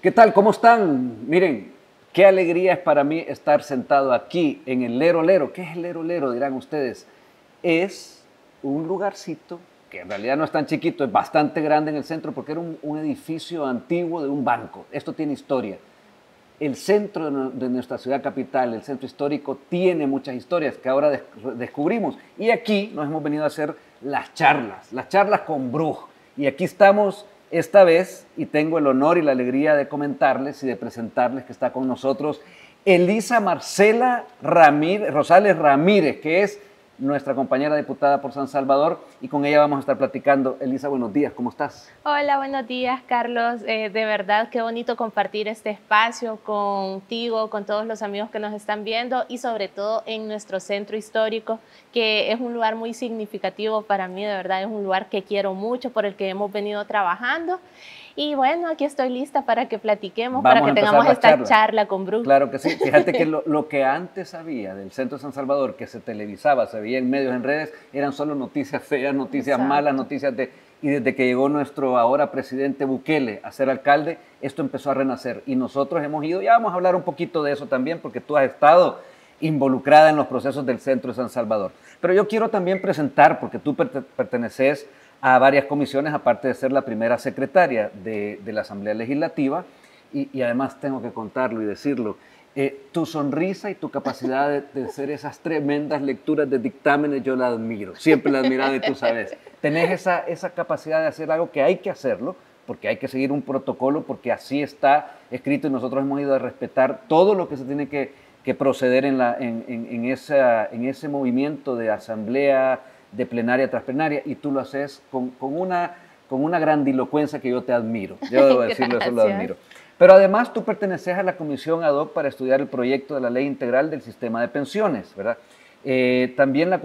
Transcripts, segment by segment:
¿Qué tal? ¿Cómo están? Miren, qué alegría es para mí estar sentado aquí en el Lero Lero. ¿Qué es el Lero Lero? Dirán ustedes. Es un lugarcito que en realidad no es tan chiquito, es bastante grande en el centro porque era un edificio antiguo de un banco. Esto tiene historia. El centro de nuestra ciudad capital, el centro histórico, tiene muchas historias que ahora descubrimos. Y aquí nos hemos venido a hacer las charlas con Bruj. Y aquí estamos esta vez y tengo el honor y la alegría de comentarles y de presentarles que está con nosotros Elisa Marcela Rosales Ramírez, que es nuestra compañera diputada por San Salvador, y con ella vamos a estar platicando. Elisa, buenos días, ¿cómo estás? Hola, buenos días, Carlos. De verdad, qué bonito compartir este espacio contigo, con todos los amigos que nos están viendo y sobre todo en nuestro centro histórico, que es un lugar muy significativo para mí, de verdad, es un lugar que quiero mucho, por el que hemos venido trabajando. Y bueno, aquí estoy lista para que platiquemos, para que tengamos esta charla con Bruce. Claro que sí. Fíjate que lo que antes había del Centro de San Salvador, que se televisaba, se veía en medios, en redes, eran solo noticias feas, noticias malas, noticias de... Y desde que llegó nuestro ahora presidente Bukele a ser alcalde, esto empezó a renacer. Y nosotros hemos ido, ya vamos a hablar un poquito de eso también, porque tú has estado involucrada en los procesos del Centro de San Salvador. Pero yo quiero también presentar, porque tú perteneces a varias comisiones, aparte de ser la primera secretaria de la Asamblea Legislativa, y además tengo que contarlo y decirlo, tu sonrisa y tu capacidad de hacer esas tremendas lecturas de dictámenes, yo la admiro, siempre la he admirado y tú sabes. Tenés esa capacidad de hacer algo que hay que hacerlo, porque hay que seguir un protocolo, porque así está escrito y nosotros hemos ido a respetar todo lo que se tiene que proceder en ese movimiento de asamblea, de plenaria tras plenaria, y tú lo haces con una grandilocuencia que yo te admiro. Yo debo decirlo, eso lo admiro. Pero además tú perteneces a la comisión ad hoc para estudiar el proyecto de la ley integral del sistema de pensiones, ¿verdad? También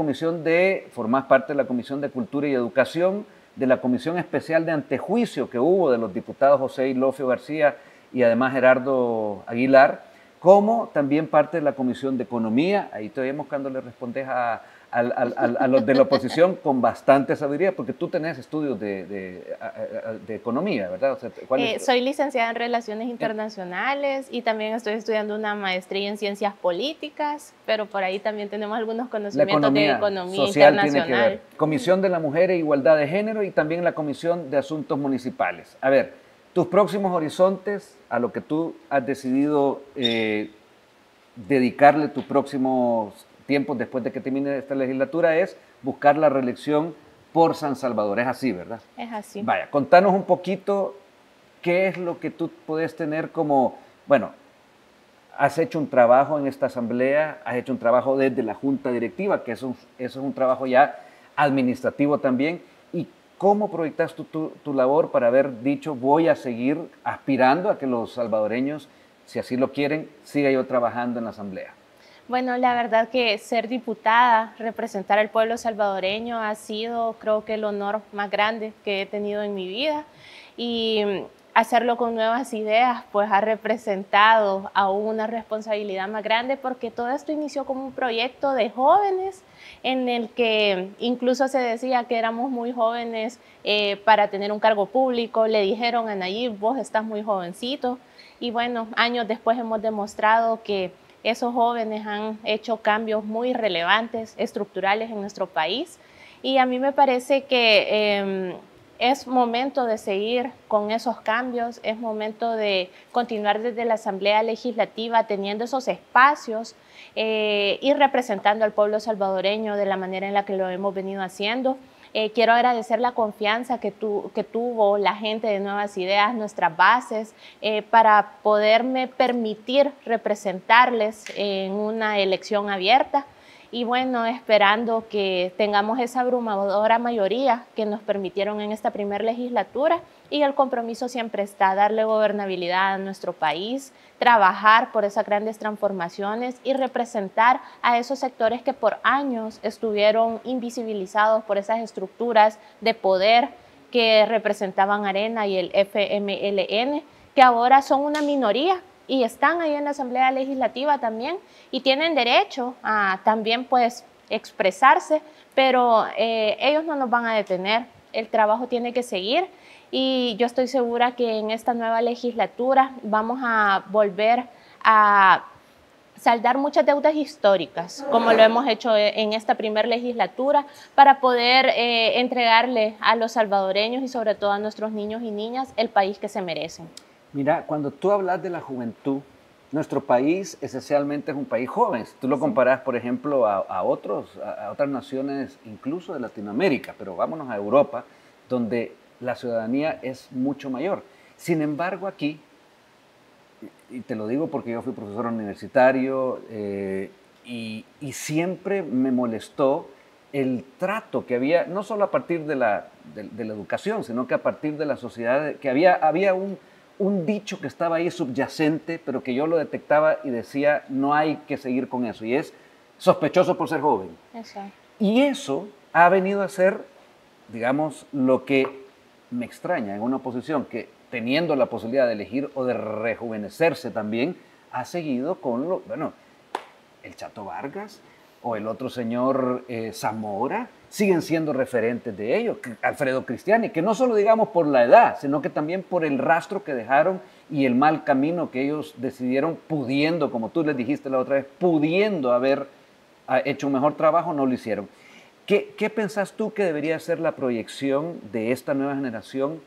formás parte de la Comisión de Cultura y Educación, de la Comisión Especial de Antejuicio que hubo de los diputados José Ilofio García y además Gerardo Aguilar, como también parte de la Comisión de Economía. Ahí te vemos cuando le respondes a los de la oposición con bastante sabiduría, porque tú tenés estudios de economía, ¿verdad? O sea, soy licenciada en Relaciones Internacionales y también estoy estudiando una maestría en Ciencias Políticas, pero por ahí también tenemos algunos conocimientos de economía social internacional. Tiene que ver. Comisión de la Mujer e Igualdad de Género y también la Comisión de Asuntos Municipales. A ver, tus próximos horizontes, a lo que tú has decidido dedicarle tus próximos tiempos después de que termine esta legislatura, es buscar la reelección por San Salvador. Es así, ¿verdad? Es así. Vaya, contanos un poquito qué es lo que tú puedes tener como, bueno, has hecho un trabajo en esta asamblea, has hecho un trabajo desde la junta directiva, que eso es un trabajo ya administrativo también, y cómo proyectas tu labor para haber dicho voy a seguir aspirando a que los salvadoreños, si así lo quieren, siga yo trabajando en la asamblea. Bueno, la verdad que ser diputada, representar al pueblo salvadoreño ha sido, creo que el honor más grande que he tenido en mi vida, y hacerlo con nuevas ideas pues ha representado aún una responsabilidad más grande, porque todo esto inició como un proyecto de jóvenes en el que incluso se decía que éramos muy jóvenes para tener un cargo público. Le dijeron a Nayib, vos estás muy jovencito, y bueno, años después hemos demostrado que esos jóvenes han hecho cambios muy relevantes, estructurales en nuestro país, y a mí me parece que es momento de seguir con esos cambios, es momento de continuar desde la Asamblea Legislativa teniendo esos espacios y representando al pueblo salvadoreño de la manera en la que lo hemos venido haciendo. Quiero agradecer la confianza que tuvo la gente de Nuevas Ideas, nuestras bases, para poderme permitir representarles en una elección abierta. Y bueno, esperando que tengamos esa abrumadora mayoría que nos permitieron en esta primera legislatura, y el compromiso siempre está, darle gobernabilidad a nuestro país, trabajar por esas grandes transformaciones y representar a esos sectores que por años estuvieron invisibilizados por esas estructuras de poder que representaban Arena y el FMLN, que ahora son una minoría y están ahí en la Asamblea Legislativa también y tienen derecho a también pues expresarse, pero ellos no nos van a detener. el trabajo tiene que seguir y yo estoy segura que en esta nueva legislatura vamos a volver a saldar muchas deudas históricas, como lo hemos hecho en esta primera legislatura, para poder entregarle a los salvadoreños y sobre todo a nuestros niños y niñas el país que se merecen. Mira, cuando tú hablas de la juventud, nuestro país esencialmente es un país joven. Tú lo comparas, por ejemplo, a otras naciones, incluso de Latinoamérica, pero vámonos a Europa, donde la ciudadanía es mucho mayor. Sin embargo, aquí, y te lo digo porque yo fui profesor universitario y siempre me molestó el trato que había, no solo a partir de la educación, sino que a partir de la sociedad, que había un dicho que estaba ahí subyacente, pero que yo lo detectaba y decía, no hay que seguir con eso, y es sospechoso por ser joven. Exacto. Y eso ha venido a ser, digamos, lo que me extraña en una oposición que, teniendo la posibilidad de elegir o de rejuvenecerse también, ha seguido con el Chato Vargas o el otro señor Zamora, siguen siendo referentes de ello, Alfredo Cristiani, que no solo digamos por la edad, sino que también por el rastro que dejaron y el mal camino que ellos decidieron, pudiendo, como tú les dijiste la otra vez, pudiendo haber hecho un mejor trabajo, no lo hicieron. ¿Qué pensás tú que debería ser la proyección de esta nueva generación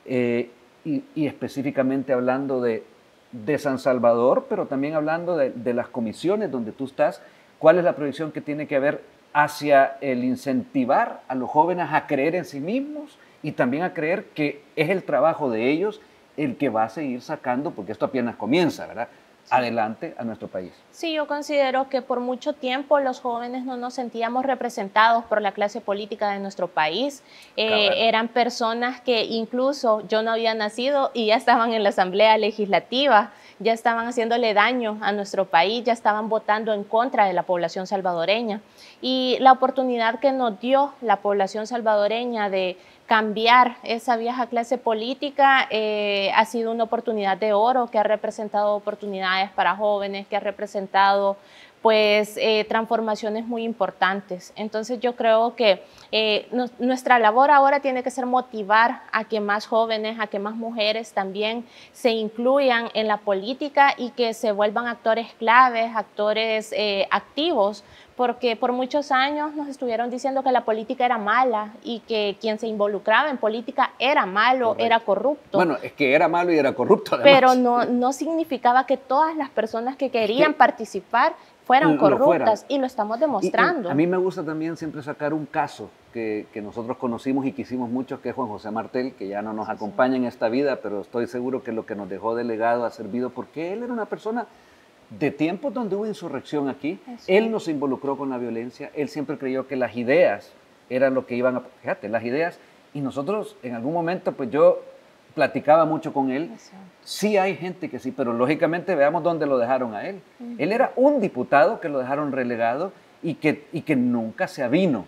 y específicamente hablando de San Salvador, pero también hablando de las comisiones donde tú estás? ¿Cuál es la proyección que tiene que haber hacia el incentivar a los jóvenes a creer en sí mismos y también a creer que es el trabajo de ellos el que va a seguir sacando, porque esto apenas comienza, ¿verdad?, adelante a nuestro país? Sí, yo considero que por mucho tiempo los jóvenes no nos sentíamos representados por la clase política de nuestro país. Eran personas que incluso yo no había nacido y ya estaban en la Asamblea Legislativa, ya estaban haciéndole daño a nuestro país, ya estaban votando en contra de la población salvadoreña. Y la oportunidad que nos dio la población salvadoreña de cambiar esa vieja clase política ha sido una oportunidad de oro que ha representado oportunidades para jóvenes, que ha representado pues transformaciones muy importantes. Entonces yo creo que nuestra labor ahora tiene que ser motivar a que más jóvenes, a que más mujeres también se incluyan en la política y que se vuelvan actores claves, actores activos, porque por muchos años nos estuvieron diciendo que la política era mala y que quien se involucraba en política era malo, correcto, era corrupto. Bueno, es que era malo y era corrupto además. Pero no significaba que todas las personas que querían participar fueran corruptas, y lo estamos demostrando. Y a mí me gusta también siempre sacar un caso que nosotros conocimos y quisimos mucho, que es Juan José Martel, que ya no nos acompaña en esta vida, pero estoy seguro que lo que nos dejó de legado ha servido, porque él era una persona de tiempos donde hubo insurrección aquí. Él no se involucró con la violencia, él siempre creyó que las ideas eran lo que iban a... Fíjate, las ideas, y nosotros en algún momento, pues yo platicaba mucho con él. Sí hay gente que sí, pero lógicamente veamos dónde lo dejaron a él. Él era un diputado que lo dejaron relegado y que nunca se avino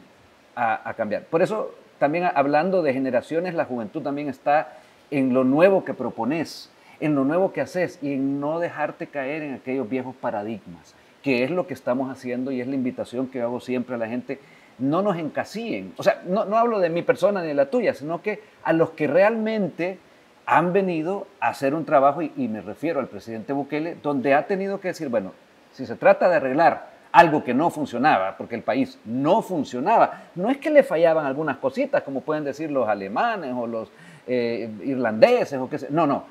a cambiar. Por eso, también hablando de generaciones, la juventud también está en lo nuevo que propones, en lo nuevo que haces y en no dejarte caer en aquellos viejos paradigmas, que es lo que estamos haciendo y es la invitación que yo hago siempre a la gente. No nos encasillen. O sea, no hablo de mi persona ni de la tuya, sino que a los que realmente han venido a hacer un trabajo, y me refiero al presidente Bukele, donde ha tenido que decir, bueno, si se trata de arreglar algo que no funcionaba, porque el país no funcionaba, no es que le fallaban algunas cositas, como pueden decir los alemanes o los irlandeses o qué sé, no,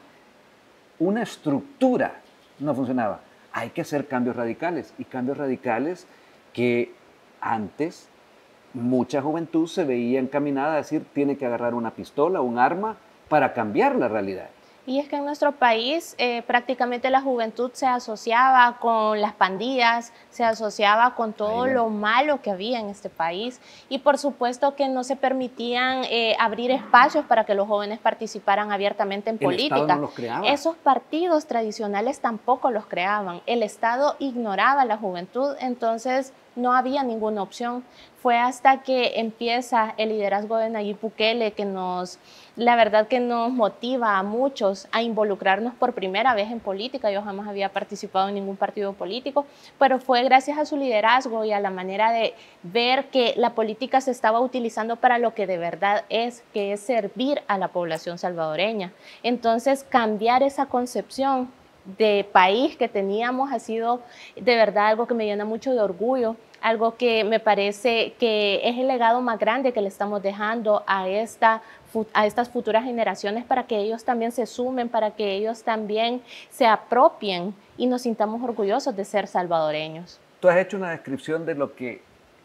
una estructura no funcionaba. Hay que hacer cambios radicales, y cambios radicales que antes mucha juventud se veía encaminada a decir, tiene que agarrar una pistola, un arma, para cambiar la realidad. Y es que en nuestro país prácticamente la juventud se asociaba con las pandillas, se asociaba con todo lo malo que había en este país, y por supuesto que no se permitían abrir espacios para que los jóvenes participaran abiertamente en política. El Estado no los creaba. Esos partidos tradicionales tampoco los creaban. El Estado ignoraba a la juventud. Entonces no había ninguna opción. Fue hasta que empieza el liderazgo de Nayib Bukele que la verdad que nos motiva a muchos a involucrarnos por primera vez en política. Yo jamás había participado en ningún partido político, pero fue gracias a su liderazgo y a la manera de ver que la política se estaba utilizando para lo que de verdad es, que es servir a la población salvadoreña. Entonces, cambiar esa concepción de país que teníamos ha sido de verdad algo que me llena mucho de orgullo, algo que me parece que es el legado más grande que le estamos dejando a estas futuras generaciones para que ellos también se sumen, para que ellos también se apropien y nos sintamos orgullosos de ser salvadoreños. Tú has hecho una descripción de lo que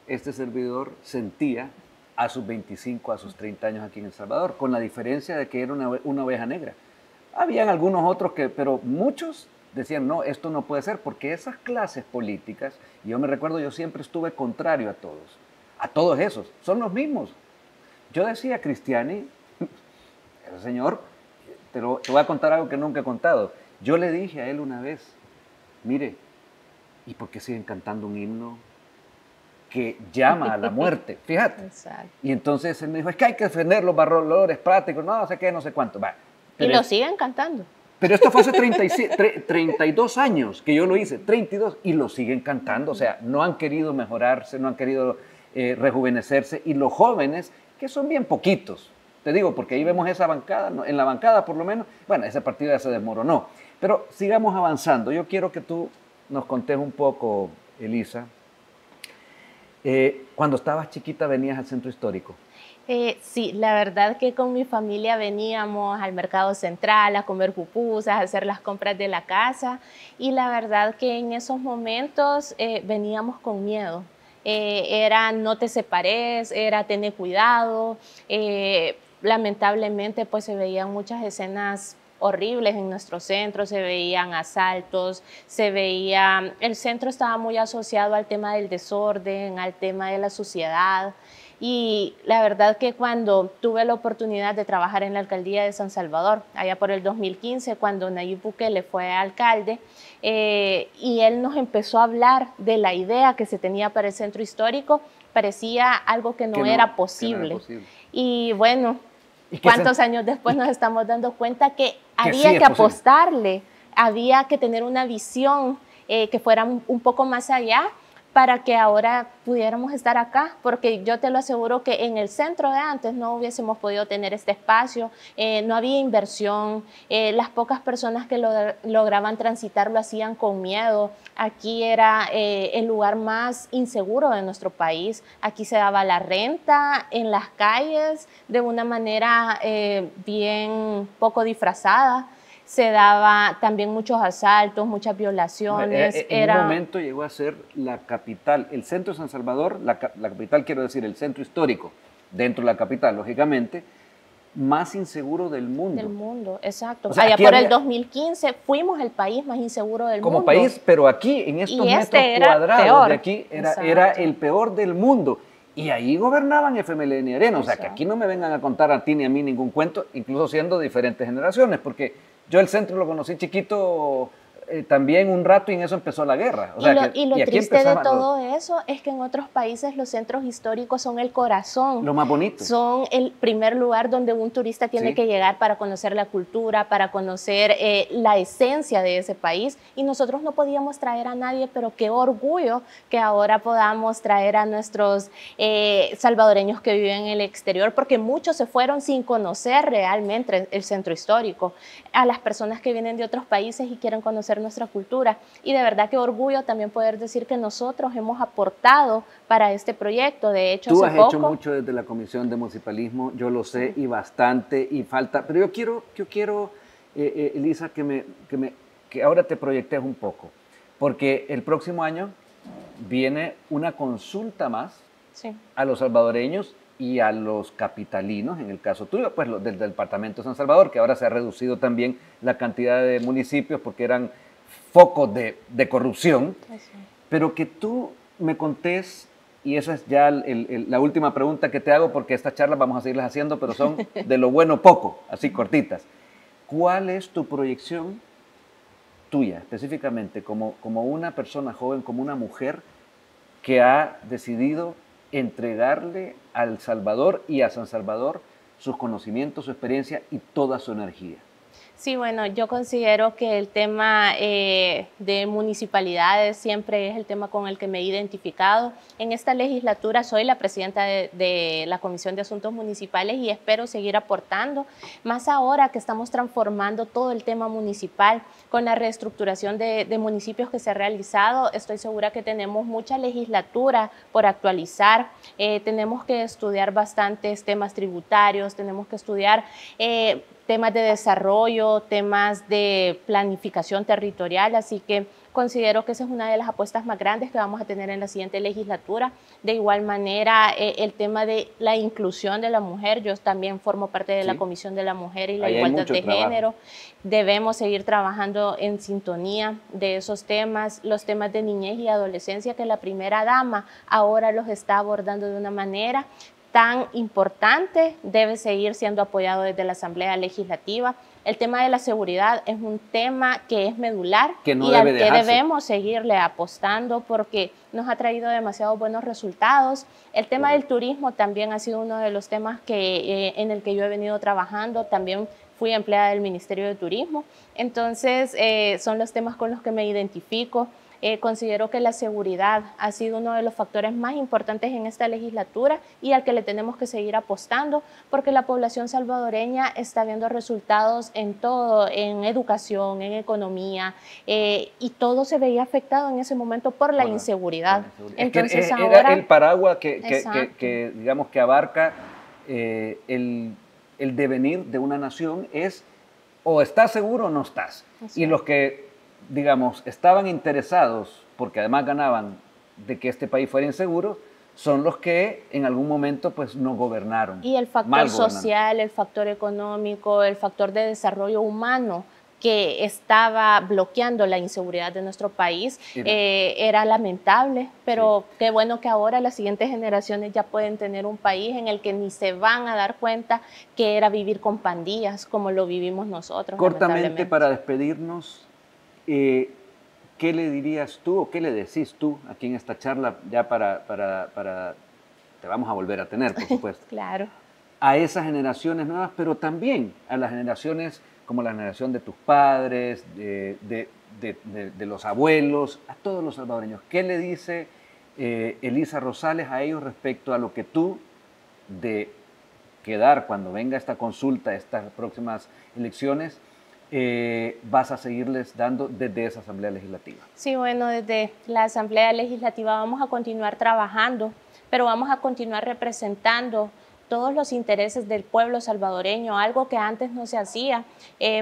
este servidor sentía a sus 25, a sus 30 años aquí en El Salvador, con la diferencia de que era una oveja negra. Habían algunos otros pero muchos decían, no, esto no puede ser, porque esas clases políticas, y yo me recuerdo, yo siempre estuve contrario a todos esos, son los mismos. Yo decía, Cristiani, ese señor, te voy a contar algo que nunca he contado. Yo le dije a él una vez, mire, ¿y por qué siguen cantando un himno que llama a la muerte? Fíjate. Exacto. Y entonces él me dijo, es que hay que defender los valores prácticos, no sé qué, no sé cuánto. Va. Y lo siguen cantando. Pero esto fue hace 32 años que yo lo hice, 32, y lo siguen cantando. O sea, no han querido mejorarse, no han querido rejuvenecerse. Y los jóvenes, que son bien poquitos, te digo, porque ahí vemos esa bancada, en la bancada por lo menos, bueno, ese partido ya se desmoronó. Pero sigamos avanzando. Yo quiero que tú nos contés un poco, Elisa. Cuando estabas chiquita venías al centro histórico. Sí, la verdad que con mi familia veníamos al mercado central a comer pupusas, a hacer las compras de la casa y la verdad que en esos momentos veníamos con miedo. Era no te separes, era tener cuidado. Lamentablemente pues se veían muchas escenas horribles en nuestro centro, se veían asaltos, el centro estaba muy asociado al tema del desorden, al tema de la suciedad. Y la verdad que cuando tuve la oportunidad de trabajar en la alcaldía de San Salvador, allá por el 2015, cuando Nayib Bukele fue alcalde, y él nos empezó a hablar de la idea que se tenía para el centro histórico, parecía algo que no era posible. Y bueno, ¿cuántos años después nos estamos dando cuenta que había que apostarle, había que tener una visión que fuera un poco más allá para que ahora pudiéramos estar acá? Porque yo te lo aseguro que en el centro de antes no hubiésemos podido tener este espacio, no había inversión, las pocas personas que lograban transitar lo hacían con miedo. Aquí era el lugar más inseguro de nuestro país, aquí se daba la renta en las calles de una manera bien poco disfrazada. Se daba también muchos asaltos, muchas violaciones. En un momento llegó a ser la capital, el centro de San Salvador, la capital quiero decir, el centro histórico, dentro de la capital, lógicamente, más inseguro del mundo. Del mundo, exacto. O sea, allá por el 2015 fuimos el país más inseguro del mundo. Como país, pero aquí, en estos metros cuadrados de aquí, era el peor del mundo. Y ahí gobernaban FMLN y Arena. O sea, que aquí no me vengan a contar a ti ni a mí ningún cuento, incluso siendo de diferentes generaciones, porque yo el centro lo conocí chiquito también un rato y en eso empezó la guerra. O sea, y lo triste de todo eso es que en otros países los centros históricos son el corazón. Lo más bonito. Son el primer lugar donde un turista tiene que llegar para conocer la cultura, para conocer la esencia de ese país. Y nosotros no podíamos traer a nadie, pero qué orgullo que ahora podamos traer a nuestros salvadoreños que viven en el exterior, porque muchos se fueron sin conocer realmente el centro histórico. A las personas que vienen de otros países y quieren conocer nuestra cultura. Y de verdad que orgullo también poder decir que nosotros hemos aportado para este proyecto. De hecho, tú has hecho mucho desde la Comisión de Municipalismo, yo lo sé, y bastante, y falta. Pero yo quiero Elisa, que ahora te proyectes un poco, porque el próximo año viene una consulta más a los salvadoreños y a los capitalinos, en el caso tuyo, pues del departamento de San Salvador, que ahora se ha reducido también la cantidad de municipios porque eran focos de corrupción, pero que tú me contés, y esa es ya la última pregunta que te hago, porque estas charlas vamos a seguirlas haciendo, pero son de lo bueno poco, así cortitas. ¿Cuál es tu proyección tuya, específicamente, como una persona joven, como una mujer, que ha decidido entregarle a El Salvador y a San Salvador sus conocimientos, su experiencia y toda su energía. Sí, bueno, yo considero que el tema de municipalidades siempre es el tema con el que me he identificado. En esta legislatura soy la presidenta de la Comisión de Asuntos Municipales y espero seguir aportando, más ahora que estamos transformando todo el tema municipal con la reestructuración de municipios que se ha realizado. Estoy segura que tenemos mucha legislatura por actualizar, tenemos que estudiar bastantes temas tributarios, tenemos que estudiar temas de desarrollo, temas de planificación territorial, así que considero que esa es una de las apuestas más grandes que vamos a tener en la siguiente legislatura. De igual manera, el tema de la inclusión de la mujer, yo también formo parte de la Comisión de la Mujer y la Igualdad de Género. Debemos seguir trabajando en sintonía de esos temas, los temas de niñez y adolescencia que la primera dama ahora los está abordando de una manera tan importante, debe seguir siendo apoyado desde la Asamblea Legislativa. El tema de la seguridad es un tema que es medular y al que debemos seguirle apostando porque nos ha traído demasiados buenos resultados. El tema del turismo también ha sido uno de los temas en el que yo he venido trabajando. También fui empleada del Ministerio de Turismo. Entonces, son los temas con los que me identifico. Considero que la seguridad ha sido uno de los factores más importantes en esta legislatura y al que le tenemos que seguir apostando porque la población salvadoreña está viendo resultados en todo, en educación, en economía y todo se veía afectado en ese momento por la inseguridad. Entonces ahora era el paraguas que digamos que abarca el devenir de una nación es o estás seguro o no estás. Y los que digamos, estaban interesados, porque además ganaban de que este país fuera inseguro, son los que en algún momento pues no gobernaron. Y el factor social, el factor económico, el factor de desarrollo humano que estaba bloqueando la inseguridad de nuestro país era lamentable, pero qué bueno que ahora las siguientes generaciones ya pueden tener un país en el que ni se van a dar cuenta que era vivir con pandillas como lo vivimos nosotros. Cortamente para despedirnos, ¿qué le dirías tú o qué le decís tú aquí en esta charla ya te vamos a volver a tener, por supuesto? Claro. A esas generaciones nuevas, pero también a las generaciones como la generación de tus padres, de los abuelos, a todos los salvadoreños. ¿Qué le dice Elisa Rosales a ellos respecto a lo que tú, de quedar cuando venga esta consulta, estas próximas elecciones, vas a seguirles dando desde esa Asamblea Legislativa? Sí, bueno, desde la Asamblea Legislativa vamos a continuar trabajando, pero vamos a continuar representando todos los intereses del pueblo salvadoreño, algo que antes no se hacía.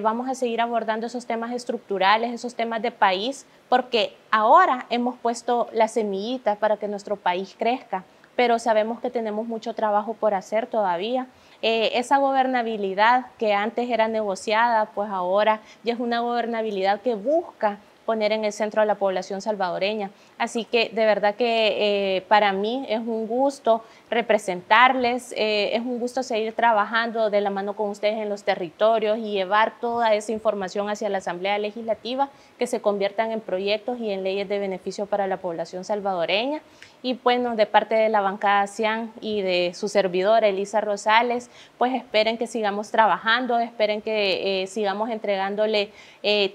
Vamos a seguir abordando esos temas estructurales, esos temas de país, porque ahora hemos puesto la semillita para que nuestro país crezca, pero sabemos que tenemos mucho trabajo por hacer todavía. Esa gobernabilidad que antes era negociada, pues ahora ya es una gobernabilidad que busca poner en el centro a la población salvadoreña. Así que de verdad que para mí es un gusto representarles, es un gusto seguir trabajando de la mano con ustedes en los territorios y llevar toda esa información hacia la Asamblea Legislativa, que se conviertan en proyectos y en leyes de beneficio para la población salvadoreña. Y bueno, de parte de la bancada CIAN y de su servidora Elisa Rosales, pues esperen que sigamos trabajando, esperen que sigamos entregándole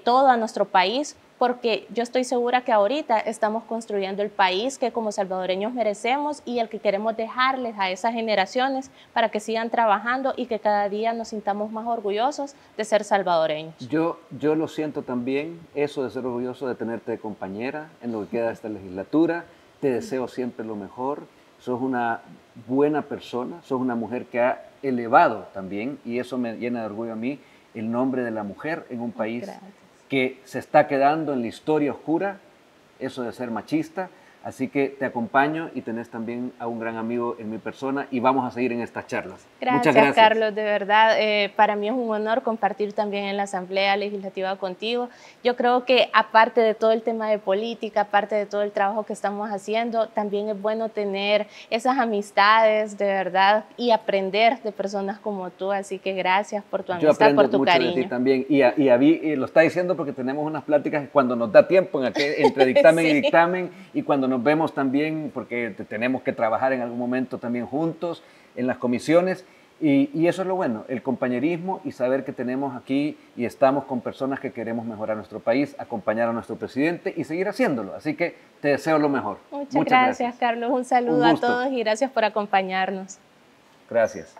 todo a nuestro país, porque yo estoy segura que ahorita estamos construyendo el país que como salvadoreños merecemos y el que queremos dejarles a esas generaciones para que sigan trabajando y que cada día nos sintamos más orgullosos de ser salvadoreños. Yo lo siento también, eso de ser orgulloso de tenerte de compañera en lo que queda de esta legislatura. Te deseo siempre lo mejor. Sos una buena persona, sos una mujer que ha elevado también, y eso me llena de orgullo a mí, el nombre de la mujer en un país que se está quedando en la historia oscura, eso de ser machista. Así que te acompaño y tenés también a un gran amigo en mi persona y vamos a seguir en estas charlas. Muchas gracias, Carlos, de verdad, para mí es un honor compartir también en la Asamblea Legislativa contigo. Yo creo que aparte de todo el tema de política, aparte de todo el trabajo que estamos haciendo, también es bueno tener esas amistades, de verdad, y aprender de personas como tú, así que gracias por tu amistad, por tu cariño. De ti también, y lo está diciendo porque tenemos unas pláticas cuando nos da tiempo entre dictamen y dictamen, y cuando nos vemos también, porque tenemos que trabajar en algún momento también juntos en las comisiones. Y eso es lo bueno, el compañerismo y saber que tenemos aquí y estamos con personas que queremos mejorar nuestro país, acompañar a nuestro presidente y seguir haciéndolo. Así que te deseo lo mejor. Muchas gracias, Carlos. Un saludo a todos y gracias por acompañarnos. Gracias.